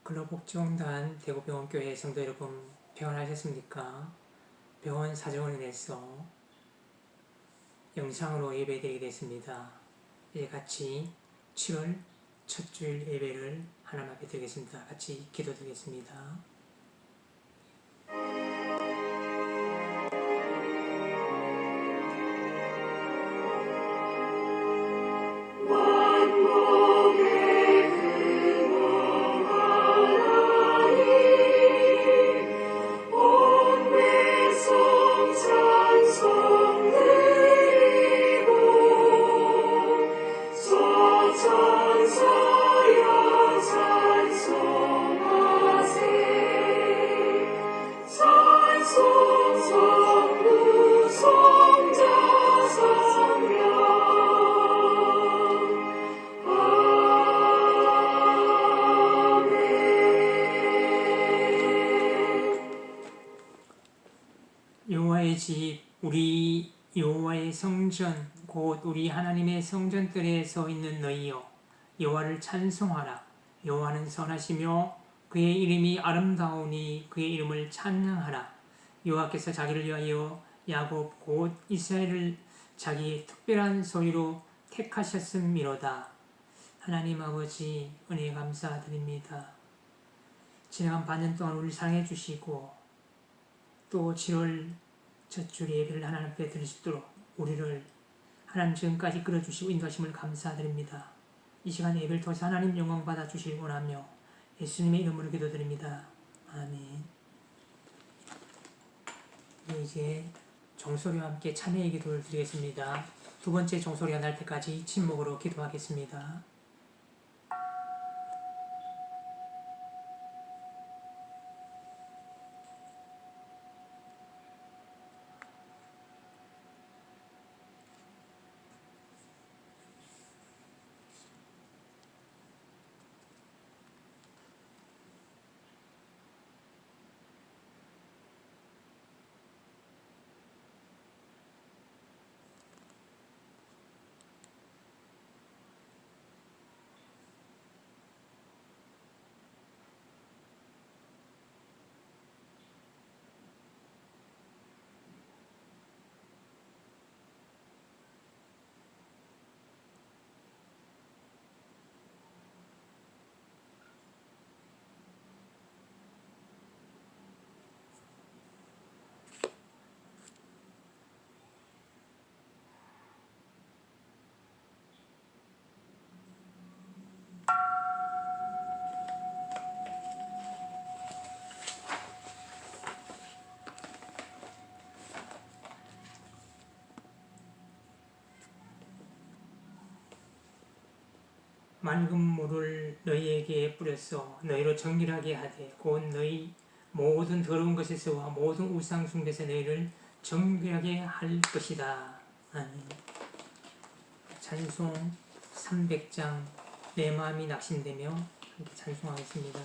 근로복지공단 대구병원교회 성도 여러분, 평안하셨습니까? 병원 사정을 인해서 영상으로 예배드리게 됐습니다. 이제 같이 7월 첫 주일 예배를 하나님 앞에 드리겠습니다. 같이 기도드리겠습니다. 여호와의 집, 우리 여호와의 성전, 곧 우리 하나님의 성전들에 서 있는 너희여, 여호와를 찬송하라. 여호와는 선하시며 그의 이름이 아름다우니 그의 이름을 찬양하라. 여호와께서 자기를 위하여 야곱 곧 이스라엘을 자기의 특별한 소유로 택하셨음이로다. 하나님 아버지, 은혜 감사드립니다. 지난 반년 동안 우리를 사랑해 주시고 또 7월 첫 주 예배를 하나님 앞에 드릴 수 있도록 우리를 하나님 지금까지 끌어주시고 인도하심을 감사드립니다. 이 시간 예배를 통해서 하나님 영광 받아 주시길 원하며 예수님의 이름으로 기도드립니다. 아멘. 이제 종소리와 함께 찬양의 기도를 드리겠습니다. 두 번째 종소리가 날 때까지 침묵으로 기도하겠습니다. 맑은 물을 너희에게 뿌려서 너희로 정결하게 하되 곧 너희 모든 더러운 것에서와 모든 우상 숭배에서 너희를 정결하게 할 것이다. 아멘. 찬송 300장 내 마음이 낙심되며 함께 찬송하겠습니다.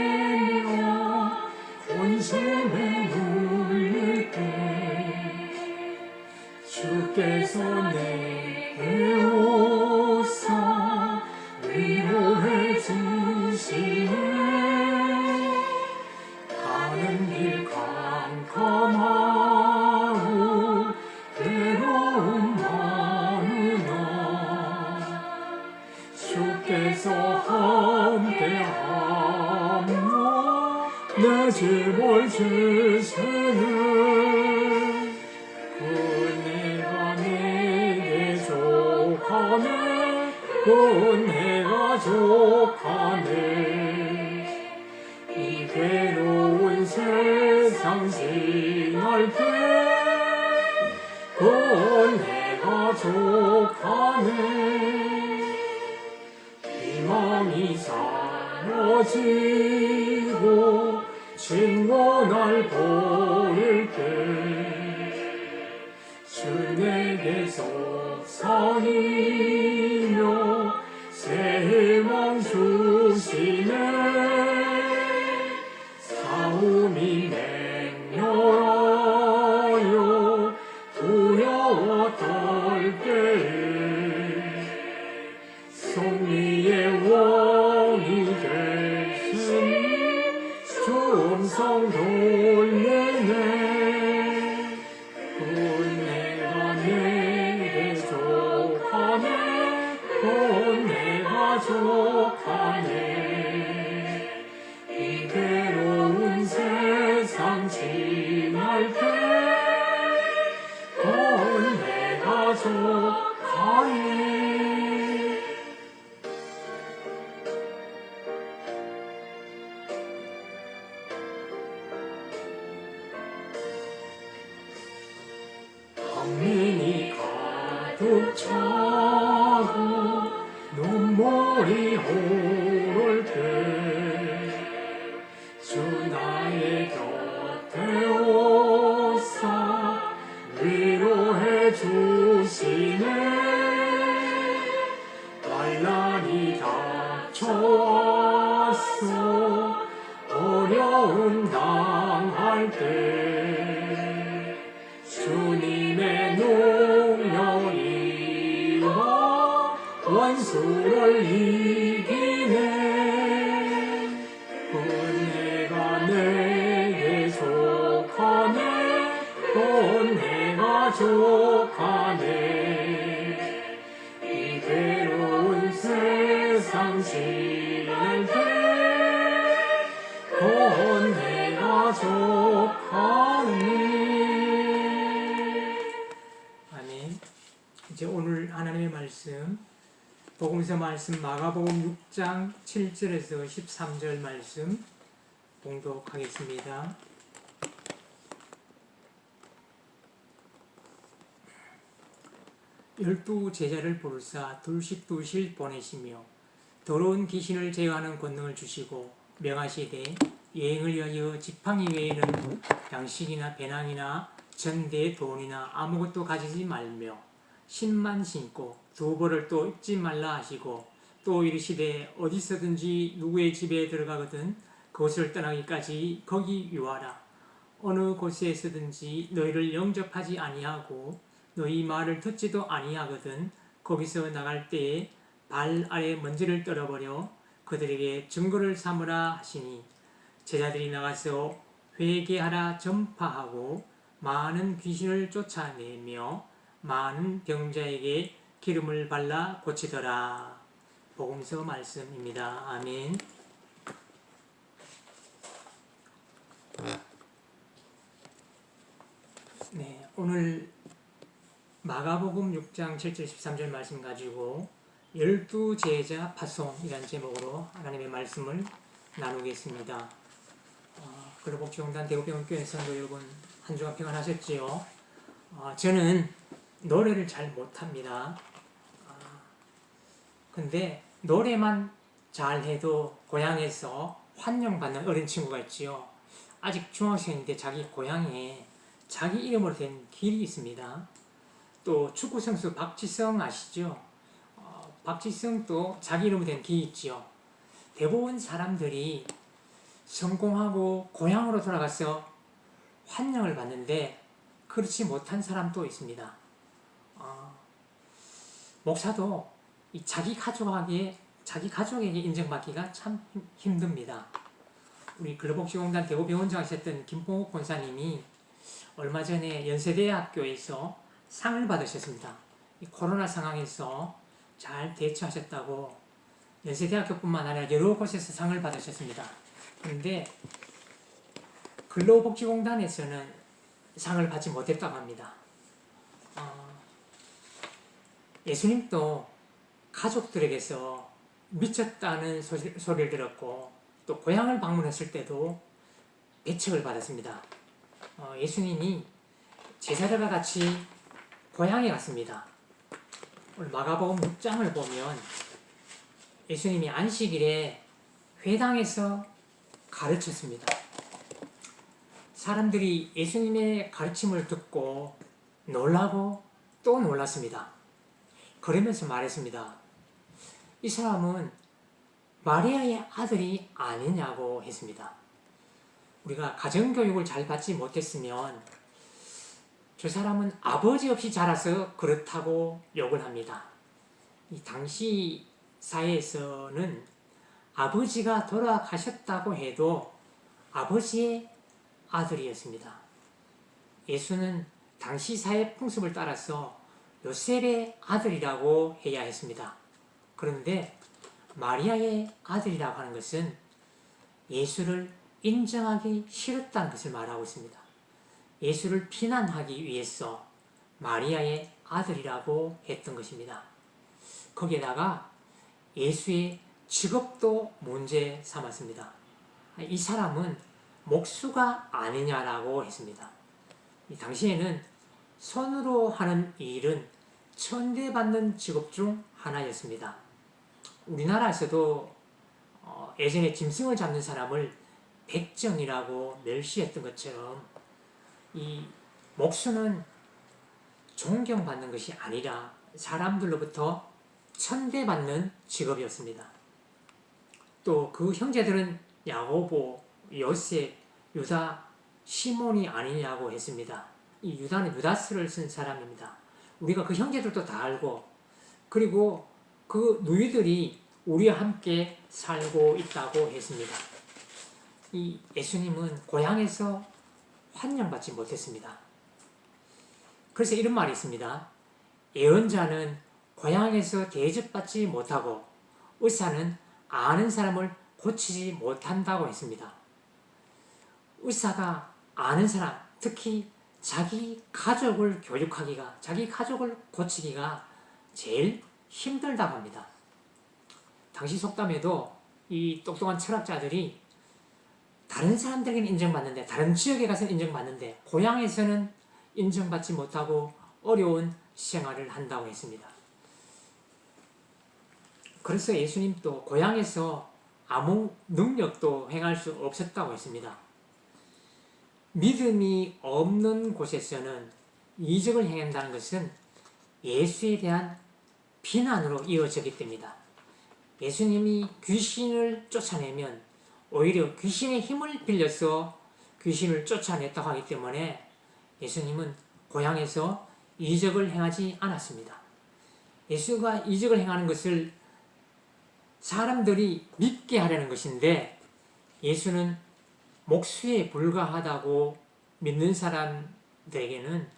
낙심되며 본심에 눌릴 때 주께서 내게 오사 위로해 주시네. 가는 길 캄캄하고 괴로움 많으나 주께서 함께하며 내 짐을 지시네. 그네가 내게 족하네. 그네가 족하네. 이 괴로운 세상 지날 때 그네가 족하네. 희망이 사라지고 진노날 보일 때 주 내게 속삭이며 새 희망 주시네. 위의 왕이 되신 주 음성 돌리네. 내가 내게 족하네. 내가 족하네. 이 괴로운 세상 지날 때 내가 족하네. 강민이 가득 차고 눈물이 흐를 때 주 나의 곁에 오사 위로해 주시네. 환난이 닥쳐왔어 어려움 당할 때 주님의 능력이와 원수를 이기네. 내가 내게 족하네. 내가 족하네. 이 괴로운 세상 지낼 때 내가 족하네. 아멘. 이제 오늘 하나님의 말씀 복음서 말씀 마가복음 6장 7절에서 13절 말씀 봉독하겠습니다. 열두 제자를 부르사 둘씩 보내시며 더러운 귀신을 제어하는 권능을 주시고 명하시되 여행을 위하여 지팡이 외에는 양식이나 배낭이나 전대 돈이나 아무것도 가지지 말며 신만 신고 두 벌을 또 입지 말라 하시고 또 이르시되 어디서든지 누구의 집에 들어가거든 그곳을 떠나기까지 거기 유하라. 어느 곳에서든지 너희를 영접하지 아니하고 너희 말을 듣지도 아니하거든 거기서 나갈 때에 발 아래 먼지를 떨어버려 그들에게 증거를 삼으라 하시니 제자들이 나가서 회개하라 전파하고 많은 귀신을 쫓아내며 많은 병자에게 기름을 발라 고치더라. 복음서 말씀입니다. 아멘. 네, 오늘 마가복음 6장 7절 13절 말씀 가지고 열두 제자 파송이라는 제목으로 하나님의 말씀을 나누겠습니다. 근로복지공단 대구병원교회 성도 여러분 한 주간 평안하셨지요? 저는 노래를 잘 못합니다. 근데 노래만 잘해도 고향에서 환영받는 어린 친구가 있지요. 아직 중학생인데 자기 고향에 자기 이름으로 된 길이 있습니다. 또 축구 선수 박지성 아시죠? 박지성도 자기 이름으로 된 길이 있지요. 대부분 사람들이 성공하고 고향으로 돌아가서 환영을 받는데 그렇지 못한 사람도 있습니다. 목사도 자기 가족에게 인정받기가 참 힘듭니다. 우리 근로복지공단 대구병원장 하셨던 김봉욱 권사님이 얼마 전에 연세대학교에서 상을 받으셨습니다. 이 코로나 상황에서 잘 대처하셨다고 연세대학교뿐만 아니라 여러 곳에서 상을 받으셨습니다. 그런데 근로복지공단에서는 상을 받지 못했다고 합니다. 예수님도 가족들에게서 미쳤다는 소리를 들었고 또 고향을 방문했을 때도 배척을 받았습니다. 예수님이 제자들과 같이 고향에 갔습니다. 오늘 마가복음 6장을 보면 예수님이 안식일에 회당에서 가르쳤습니다. 사람들이 예수님의 가르침을 듣고 놀라고 또 놀랐습니다. 그러면서 말했습니다. 이 사람은 마리아의 아들이 아니냐고 했습니다. 우리가 가정교육을 잘 받지 못했으면 저 사람은 아버지 없이 자라서 그렇다고 욕을 합니다. 이 당시 사회에서는 아버지가 돌아가셨다고 해도 아버지의 아들이었습니다. 예수는 당시 사회 풍습을 따라서 요셉의 아들이라고 해야 했습니다. 그런데 마리아의 아들이라고 하는 것은 예수를 인정하기 싫었다는 것을 말하고 있습니다. 예수를 비난하기 위해서 마리아의 아들이라고 했던 것입니다. 거기에다가 예수의 직업도 문제 삼았습니다. 이 사람은 목수가 아니냐라고 했습니다. 당시에는 손으로 하는 일은 천대받는 직업 중 하나였습니다. 우리나라에서도 예전에 짐승을 잡는 사람을 백정이라고 멸시했던 것처럼 이 목수는 존경받는 것이 아니라 사람들로부터 천대받는 직업이었습니다. 또 그 형제들은 야고보, 요셉, 유다, 시몬이 아니냐고 했습니다. 이 유다는 유다스를 쓴 사람입니다. 우리가 그 형제들도 다 알고, 그리고 그 누이들이 우리와 함께 살고 있다고 했습니다. 이 예수님은 고향에서 환영받지 못했습니다. 그래서 이런 말이 있습니다. 예언자는 고향에서 대접받지 못하고 의사는 아는 사람을 고치지 못한다고 했습니다. 의사가 아는 사람, 특히 자기 가족을 교육하기가, 자기 가족을 고치기가 제일 힘들다고 합니다. 당시 속담에도 이 똑똑한 철학자들이 다른 사람들에게는 인정받는데, 다른 지역에 가서 인정받는데 고향에서는 인정받지 못하고 어려운 생활을 한다고 했습니다. 그래서 예수님도 고향에서 아무 능력도 행할 수 없었다고 했습니다. 믿음이 없는 곳에서는 이적을 행한다는 것은 예수에 대한 비난으로 이어지기 때문이다. 예수님이 귀신을 쫓아내면 오히려 귀신의 힘을 빌려서 귀신을 쫓아냈다고 하기 때문에 예수님은 고향에서 이적을 행하지 않았습니다. 예수가 이적을 행하는 것을 사람들이 믿게 하려는 것인데 예수는 목수에 불과하다고 믿는 사람들에게는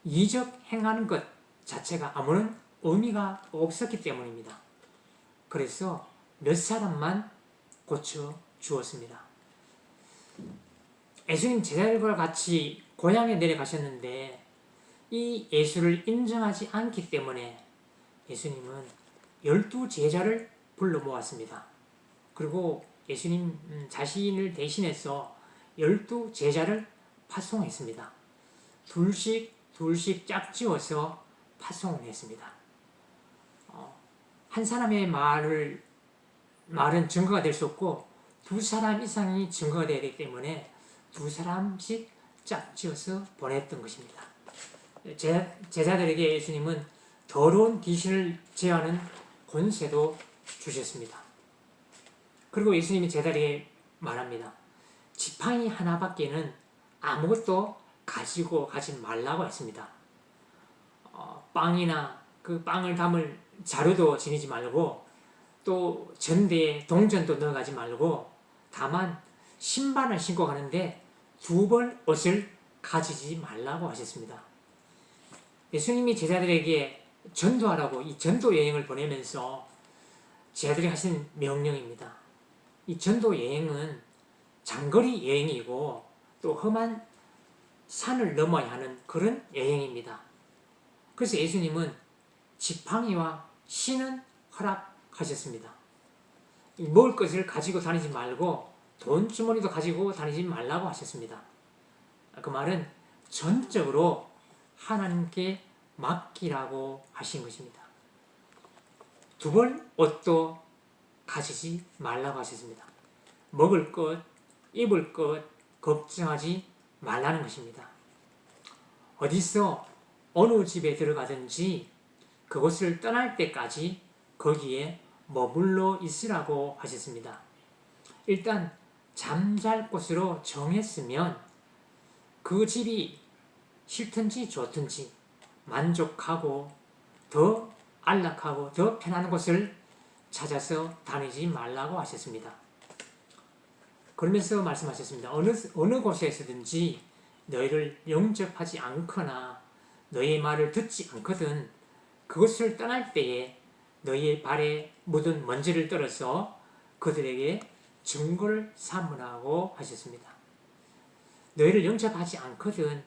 이적 행하는 것 자체가 아무런 의미가 없었기 때문입니다. 그래서 몇 사람만 고쳐 주었습니다. 예수님 제자들과 같이 고향에 내려가셨는데 이 예수를 인정하지 않기 때문에 예수님은 12제자를 불러 모았습니다. 그리고 예수님 자신을 대신해서 12제자를 파송했습니다. 둘씩 짝지어서 파송을 했습니다. 한 사람의 말은 증거가 될 수 없고 두 사람 이상이 증거가 되어야 되기 때문에 두 사람씩 짝지어서 보냈던 것입니다. 제자들에게 예수님은 더러운 귀신을 제어하는 권세도 주셨습니다. 그리고 예수님이 제자들에게 말합니다. 지팡이 하나밖에는 아무것도 가지고 가지 말라고 했습니다. 빵이나 그 빵을 담을 자루도 지니지 말고 또 전대에 동전도 넣어가지 말고 다만 신발을 신고 가는데 2벌 옷을 가지지 말라고 하셨습니다. 예수님이 제자들에게 전도하라고 이 전도 여행을 보내면서 제자들이 하신 명령입니다. 이 전도 여행은 장거리 여행이고 또 험한 산을 넘어야 하는 그런 여행입니다. 그래서 예수님은 지팡이와 신은 허락하셨습니다. 먹을 것을 가지고 다니지 말고 돈주머니도 가지고 다니지 말라고 하셨습니다. 그 말은 전적으로 하나님께 맡기라고 하신 것입니다. 2벌 옷도 가지지 말라고 하셨습니다. 먹을 것, 입을 것 걱정하지 말라는 것입니다. 어디서 어느 집에 들어가든지 그곳을 떠날 때까지 거기에 머물러 있으라고 하셨습니다. 일단 잠잘 곳으로 정했으면 그 집이 싫든지 좋든지 만족하고 더 안락하고 더 편한 곳을 찾아서 다니지 말라고 하셨습니다. 그러면서 말씀하셨습니다. 어느 곳에서든지 너희를 영접하지 않거나 너희의 말을 듣지 않거든 그것을 떠날 때에 너희의 발에 묻은 먼지를 떨어서 그들에게 증거를 삼으라고 하셨습니다. 너희를 영접하지 않거든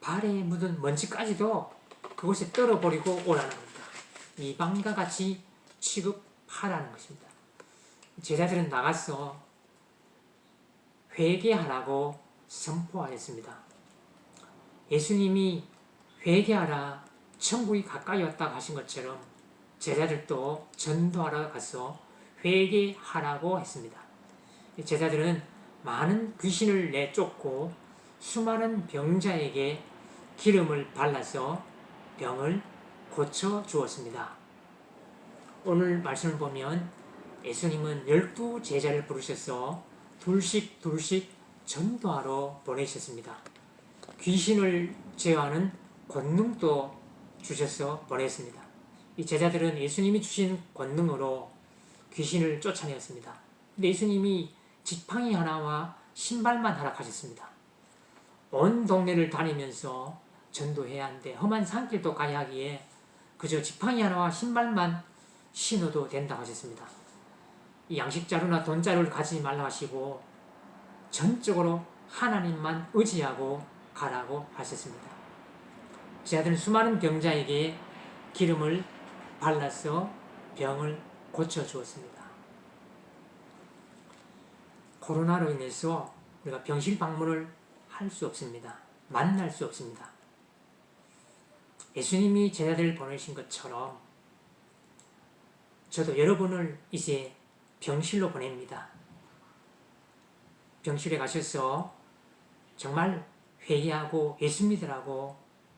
발에 묻은 먼지까지도 그곳에 떨어버리고 오라는 겁니다. 이방과 같이 취급하라는 것입니다. 제자들은 나가서 회개하라고 선포하였습니다. 예수님이 회개하라 천국이 가까이 왔다고 하신 것처럼 제자들도 전도하러 가서 회개하라고 했습니다. 제자들은 많은 귀신을 내쫓고 수많은 병자에게 기름을 발라서 병을 고쳐 주었습니다. 오늘 말씀을 보면 예수님은 12 제자를 부르셔서 둘씩 전도하러 보내셨습니다. 귀신을 제어하는 권능도 주셔서 보냈습니다. 이 제자들은 예수님이 주신 권능으로 귀신을 쫓아내었습니다. 근데 예수님이 지팡이 하나와 신발만 허락하셨습니다. 온 동네를 다니면서 전도해야 하는데 험한 산길도 가야 하기에 그저 지팡이 하나와 신발만 신어도 된다고 하셨습니다. 이 양식자루나 돈자루를 가지지 말라 하시고 전적으로 하나님만 의지하고 가라고 하셨습니다. 제자들은 수많은 병자에게 기름을 발라서 병을 고쳐주었습니다. 코로나로 인해서 우리가 병실 방문을 할 수 없습니다. 만날 수 없습니다. 예수님이 제자들을 보내신 것처럼 저도 여러분을 이제 병실로 보냅니다. 병실에 가셔서 정말 회개하고 예수 믿으라고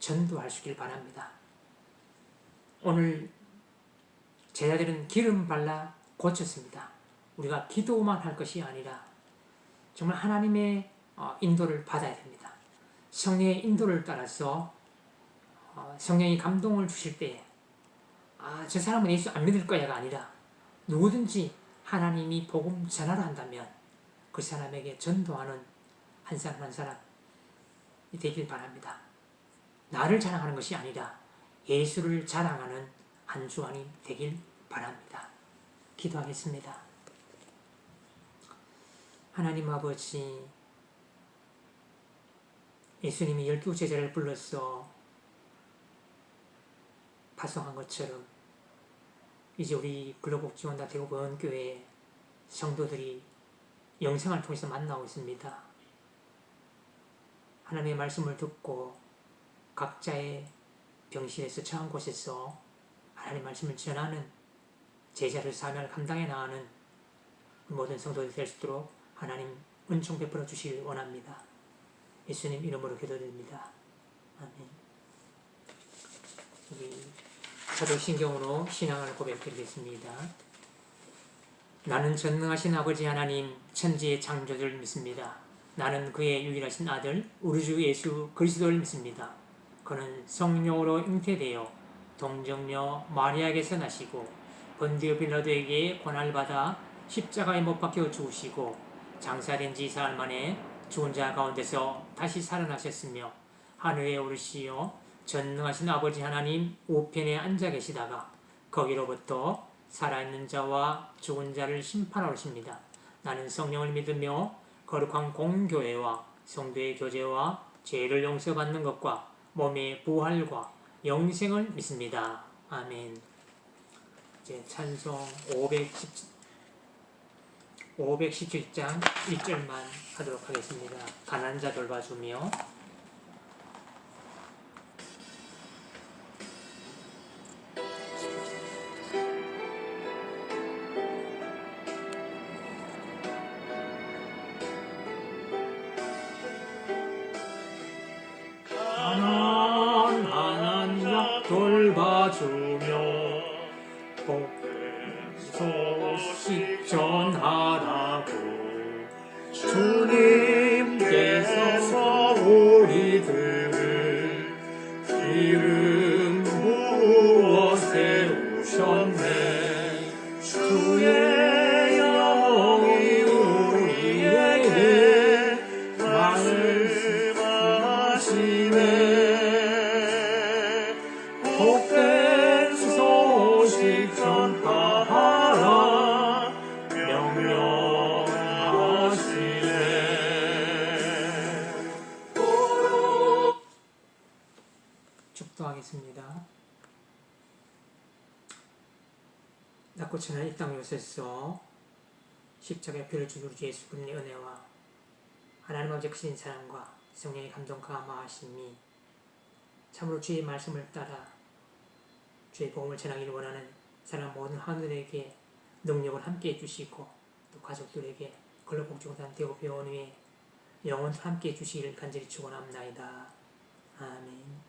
전도하시길 바랍니다. 오늘 제자들은 기름 발라 고쳤습니다. 우리가 기도만 할 것이 아니라 정말 하나님의 인도를 받아야 됩니다. 성령의 인도를 따라서 성령이 감동을 주실 때에 저 사람은 예수 안 믿을 거야가 아니라 누구든지 하나님이 복음 전하라 한다면 그 사람에게 전도하는 한 사람 한 사람이 되길 바랍니다. 나를 자랑하는 것이 아니라 예수를 자랑하는 한 주간이 되길 바랍니다. 기도하겠습니다. 하나님 아버지, 예수님이 12 제자를 불러서 파송한 것처럼 이제 우리 글로복지원단 대구보원교회 성도들이 영상을 통해서 만나고 있습니다. 하나님의 말씀을 듣고 각자의 병실에서 처한 곳에서 하나님의 말씀을 전하는 제자를 사명을 감당해 나가는 모든 성도들이 될 수 있도록 하나님 은총 베풀어 주시길 원합니다. 예수님 이름으로 기도드립니다. 아멘. 우리 사도신경으로 신앙을 고백드리겠습니다. 나는 전능하신 아버지 하나님 천지의 창조주를 믿습니다. 나는 그의 유일하신 아들 우리 주 예수 그리스도를 믿습니다. 그는 성령으로 잉태되어 동정녀 마리아에게서 나시고 본디오 빌라도에게 고난을 받아 십자가에 못 박혀 죽으시고 장사된 지 사흘 만에 죽은 자 가운데서 다시 살아나셨으며 하늘에 오르시어 전능하신 아버지 하나님 우편에 앉아 계시다가 거기로부터 살아있는 자와 죽은 자를 심판하러 오십니다. 나는 성령을 믿으며 거룩한 공교회와 성도의 교제와 죄를 용서받는 것과 몸의 부활과 영생을 믿습니다. 아멘. 이제 찬송 517장 1절만 하도록 하겠습니다. 가난한 자 돌봐주며 가난한 자 돌봐주며 소식 전하라고 주님께서 작고 천한 이 땅에 오셔서 십자가의 피를 주신 우리 주 예수 그리스도의 은혜와 하나님 아버지 크신 사랑과 성령의 감동 감화하심이 참으로 주의 말씀을 따라 주의 복음을 전하기를 원하는 사람 모든 하늘에게 능력을 함께 해주시고 또 가족들에게 근로복지공단 대구 병원에 영원히 함께 해주시기를 간절히 축원합나이다. 아멘.